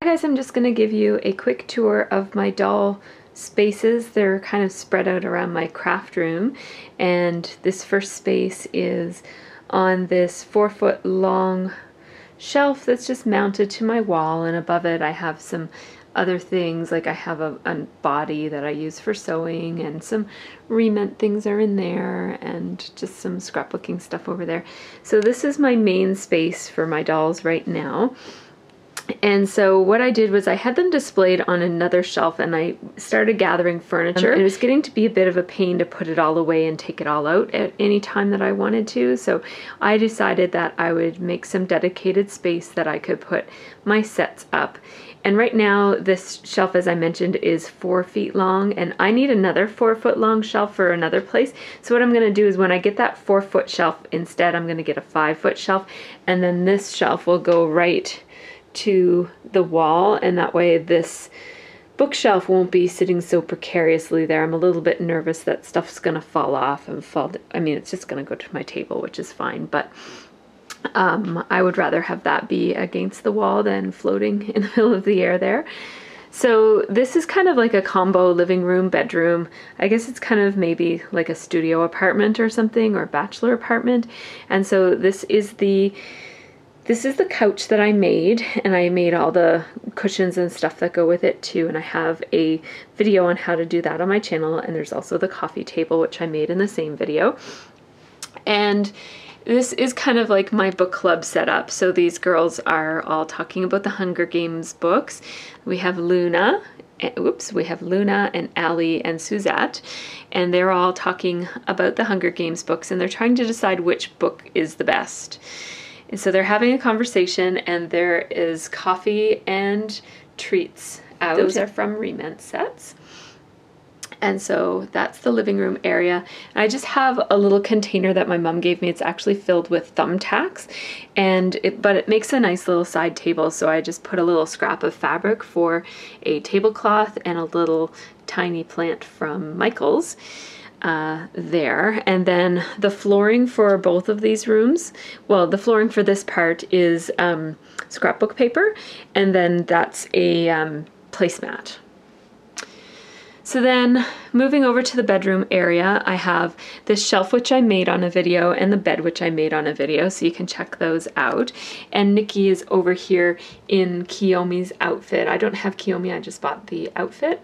guys, I'm just going to give you a quick tour of my doll spaces. They're kind of spread out around my craft room, and this first space is on this 4-foot long shelf that's just mounted to my wall, and above it I have some other things, like I have a body that I use for sewing, and some remint things are in there, and just some scrapbooking stuff over there. So this is my main space for my dolls right now. And so what I did was I had them displayed on another shelf, and I started gathering furniture. It was getting to be a bit of a pain to put it all away and take it all out at any time that I wanted to. So I decided that I would make some dedicated space that I could put my sets up. And right now this shelf, as I mentioned, is 4 feet long, and I need another 4-foot long shelf for another place. So what I'm going to do is when I get that 4-foot shelf, instead I'm going to get a 5-foot shelf, and then this shelf will go right to the wall, and that way this bookshelf won't be sitting so precariously there. I'm a little bit nervous that stuff's gonna fall off and it's just gonna go to my table, which is fine, but I would rather have that be against the wall than floating in the middle of the air there. So this is kind of like a combo living room, bedroom. I guess it's kind of maybe like a studio apartment or something, or bachelor apartment. And so this is the couch that I made, and I made all the cushions and stuff that go with it too, and I have a video on how to do that on my channel, and there's also the coffee table, which I made in the same video. And this is kind of like my book club setup. So these girls are all talking about the Hunger Games books. We have Luna, and Allie and Suzette, and they're all talking about the Hunger Games books, and they're trying to decide which book is the best. And so they're having a conversation, and there is coffee and treats out. Those are from remint sets. And so that's the living room area. And I just have a little container that my mom gave me. It's actually filled with thumbtacks, but it makes a nice little side table. So I just put a little scrap of fabric for a tablecloth and a little tiny plant from Michael's there. And then the flooring for both of these rooms, well, the flooring for this part is scrapbook paper, and then that's a placemat. So then moving over to the bedroom area, I have this shelf which I made on a video, and the bed which I made on a video, so you can check those out. And Nikki is over here in Kiyomi's outfit. I don't have Kiyomi, I just bought the outfit.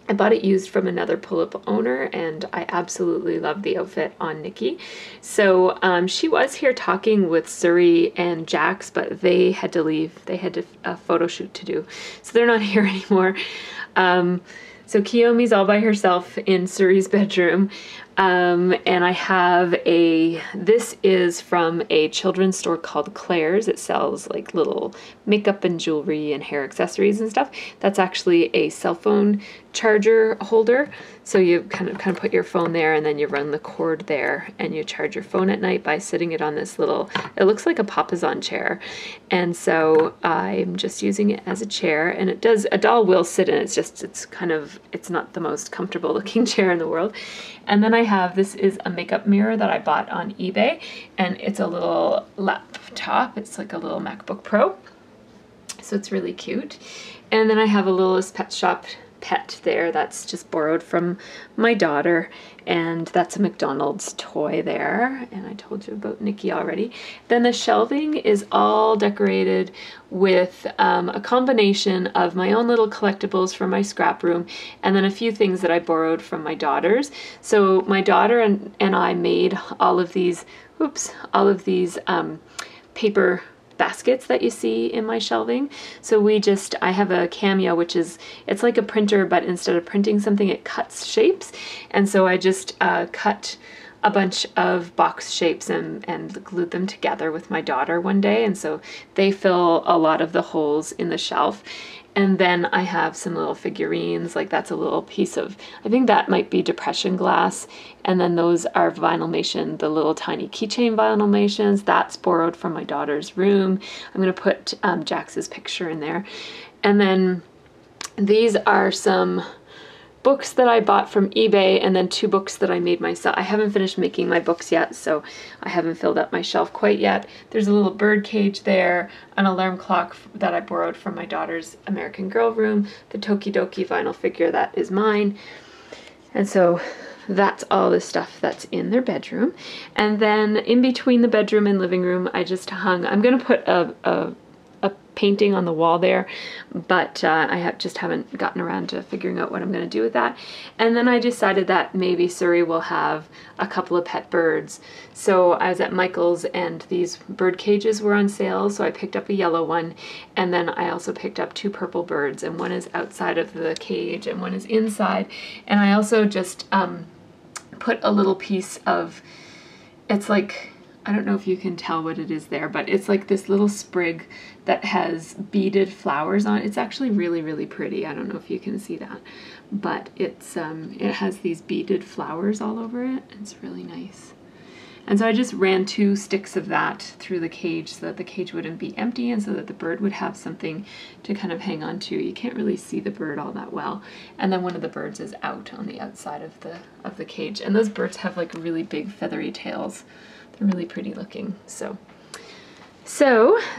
I bought it used from another pull-up owner, and I absolutely love the outfit on Nikki. So she was here talking with Suri and Jax, but they had to leave. They had a photo shoot to do, so they're not here anymore. So Kiyomi's all by herself in Suri's bedroom. And I have this is from a children's store called Claire's. It sells like little makeup and jewelry and hair accessories and stuff. That's actually a cell phone charger holder. So you kind of put your phone there, and then you run the cord there, and you charge your phone at night by sitting it on this little, it looks like a papasan chair. And so I'm just using it as a chair, and a doll will sit in it. It's not the most comfortable looking chair in the world. And then this is a makeup mirror that I bought on eBay, and it's a little laptop. It's like a little MacBook Pro. So it's really cute. And then I have a little Pet Shop pet there that's just borrowed from my daughter, and that's a McDonald's toy there, and I told you about Nikki already. Then the shelving is all decorated with a combination of my own little collectibles from my scrap room, and then a few things that I borrowed from my daughters. So my daughter and I made all of these paper baskets that you see in my shelving. So I have a Cameo, which it's like a printer, but instead of printing something, it cuts shapes. And so I just cut a bunch of box shapes and glued them together with my daughter one day. And so they fill a lot of the holes in the shelf. And then I have some little figurines, like that's a little piece of, I think that might be depression glass. And then those are Vinylmation, the little tiny keychain Vinylmations. That's borrowed from my daughter's room. I'm gonna put Jax's picture in there. And then these are some books that I bought from eBay and then 2 books that I made myself. I haven't finished making my books yet, so I haven't filled up my shelf quite yet. There's a little bird cage there, an alarm clock that I borrowed from my daughter's American Girl room, the Tokidoki vinyl figure that is mine. And so that's all the stuff that's in their bedroom. And then in between the bedroom and living room, I just hung, I'm gonna put a painting on the wall there, but I just haven't gotten around to figuring out what I'm going to do with that. And then I decided that maybe Surrey will have a couple of pet birds. So I was at Michael's and these bird cages were on sale, so I picked up a yellow one, and then I also picked up 2 purple birds, and one is outside of the cage and one is inside. And I also just put a little piece of, it's like, I don't know if you can tell what it is there, but it's like this little sprig that has beaded flowers on it. It's actually really, really pretty. I don't know if you can see that, but it's it has these beaded flowers all over it. It's really nice. And so I just ran 2 sticks of that through the cage so that the cage wouldn't be empty and so that the bird would have something to kind of hang on to. You can't really see the bird all that well. And then one of the birds is out on the outside of the cage. And those birds have like really big feathery tails. They're really pretty looking. So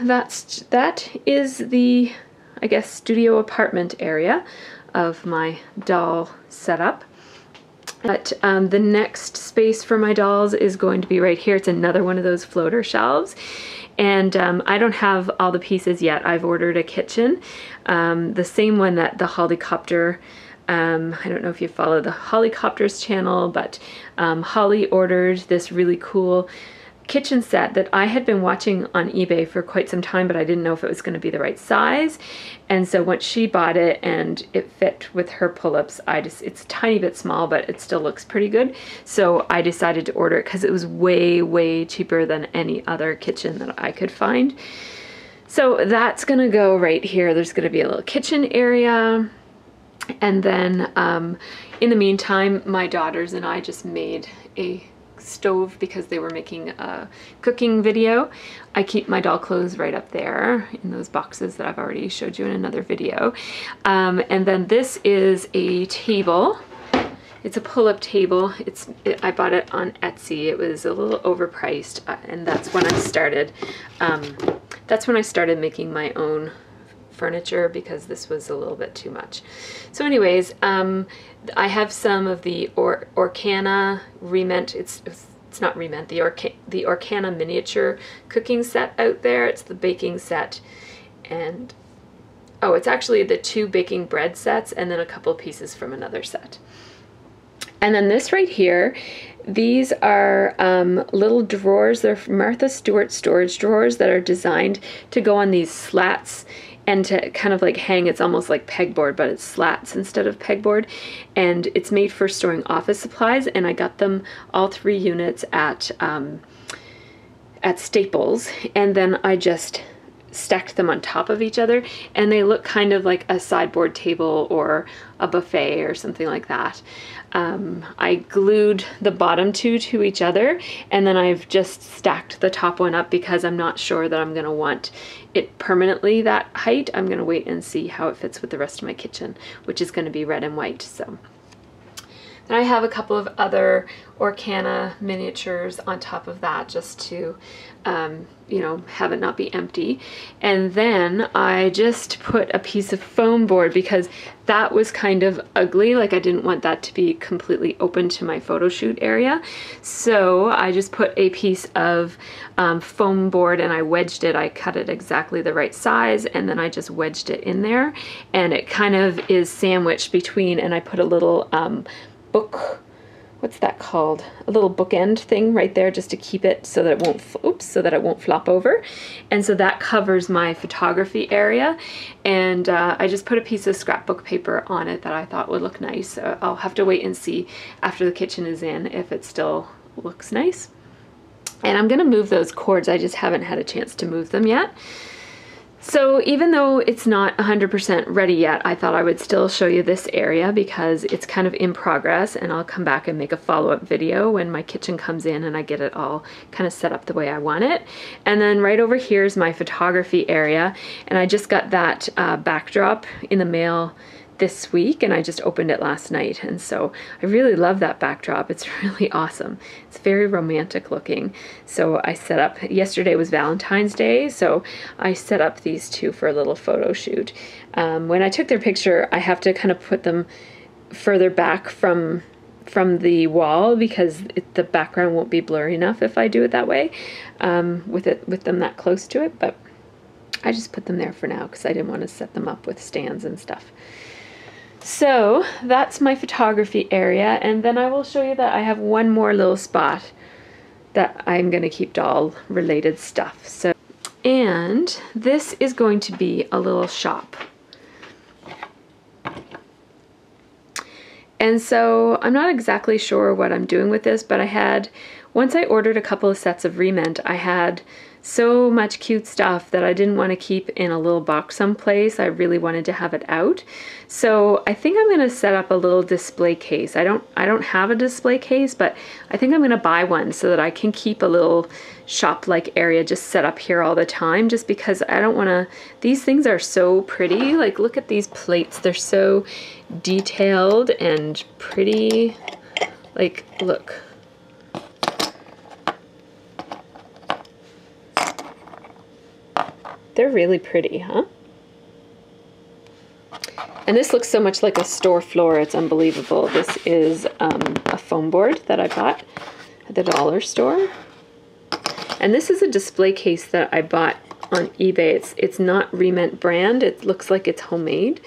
that is the, I guess, studio apartment area of my doll setup. But the next space for my dolls is going to be right here. It's another one of those floater shelves. And I don't have all the pieces yet. I've ordered a kitchen, the same one that the Hollycopter, I don't know if you follow the Hollycopters channel, but Holly ordered this really cool kitchen set that I had been watching on eBay for quite some time, but I didn't know if it was going to be the right size. And so once she bought it and it fit with her pull-ups, it's a tiny bit small, but it still looks pretty good. So I decided to order it because it was way, way cheaper than any other kitchen that I could find. So that's going to go right here. There's going to be a little kitchen area. And then in the meantime, my daughters and I just made a stove because they were making a cooking video. I keep my doll clothes right up there in those boxes that I've already showed you in another video. And then this is a table. It's a pull-up table. I bought it on Etsy. It was a little overpriced, and that's when I started. That's when I started making my own furniture because this was a little bit too much. So anyways, I have some of the Orcana Rement, it's not Rement, the Orcana miniature cooking set out there. It's the baking set, and oh, it's actually the 2 baking bread sets and then a couple pieces from another set. And then this right here, these are little drawers. They're Martha Stewart storage drawers that are designed to go on these slats and to kind of like hang. It's almost like pegboard, but it's slats instead of pegboard. And it's made for storing office supplies, and I got them all 3 units at Staples, and then I just stacked them on top of each other, and they look kind of like a sideboard table or a buffet or something like that. I glued the bottom 2 to each other, and then I've just stacked the top one up because I'm not sure that I'm going to want it permanently that height. I'm going to wait and see how it fits with the rest of my kitchen, which is going to be red and white. So then I have a couple of other Orcana miniatures on top of that just to, you know, have it not be empty. And then I just put a piece of foam board because that was kind of ugly. Like I didn't want that to be completely open to my photo shoot area. So I just put a piece of foam board and I wedged it. I cut it exactly the right size, and then I just wedged it in there. And it kind of is sandwiched between, and I put a little what's that called? A little bookend thing right there just to keep it so that it won't, so that it won't flop over. And so that covers my photography area. And I just put a piece of scrapbook paper on it that I thought would look nice. I'll have to wait and see after the kitchen is in if it still looks nice. And I'm gonna move those cords. I just haven't had a chance to move them yet. So even though it's not 100% ready yet, I thought I would still show you this area because it's kind of in progress, and I'll come back and make a follow-up video when my kitchen comes in and I get it all kind of set up the way I want it. And then right over here is my photography area, and I just got that backdrop in the mail this week, and I just opened it last night, and so I really love that backdrop. It's really awesome. It's very romantic looking. So I set up, yesterday was Valentine's Day, so I set up these two for a little photo shoot. When I took their picture, I have to kind of put them further back from the wall because the background won't be blurry enough if I do it that way, with them that close to it, but I just put them there for now because I didn't want to set them up with stands and stuff. So that's my photography area, and then I will show you that I have one more little spot that I'm going to keep doll related stuff. So, and this is going to be a little shop. And so I'm not exactly sure what I'm doing with this, but once I ordered a couple of sets of Rement, I had so much cute stuff that I didn't want to keep in a little box someplace. I really wanted to have it out. So I think I'm going to set up a little display case. I don't have a display case, but I think I'm going to buy one so that I can keep a little shop-like area just set up here all the time, just because I don't want to, these things are so pretty. Like, look at these plates. They're so detailed and pretty. Like, look. They're really pretty, huh? And this looks so much like a store floor, it's unbelievable. This is a foam board that I bought at the dollar store. And this is a display case that I bought on eBay. It's not Rement brand, it looks like it's homemade.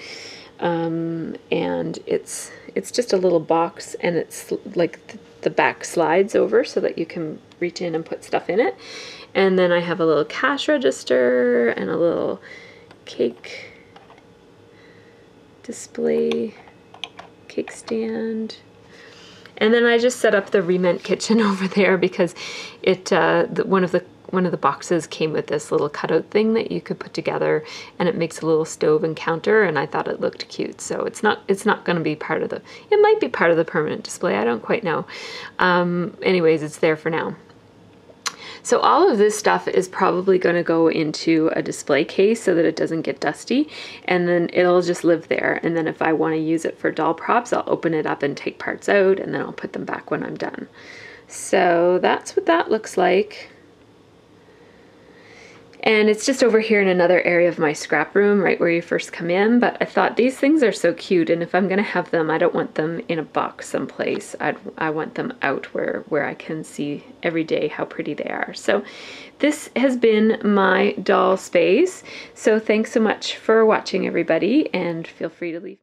And it's just a little box, and it's like the back slides over so that you can reach in and put stuff in it. And then I have a little cash register and a little cake display, cake stand. And then I just set up the Rement kitchen over there because one of the boxes came with this little cutout thing that you could put together, and it makes a little stove and counter, and I thought it looked cute. So it's not going to be part of it might be part of the permanent display, I don't quite know. Anyways, it's there for now. So all of this stuff is probably going to go into a display case so that it doesn't get dusty, and then it'll just live there. And then if I want to use it for doll props, I'll open it up and take parts out, and then I'll put them back when I'm done. So that's what that looks like. And it's just over here in another area of my scrap room, right where you first come in. But I thought these things are so cute, and if I'm gonna have them, I don't want them in a box someplace. I want them out where I can see every day how pretty they are. So this has been my doll space. So thanks so much for watching, everybody, and feel free to leave.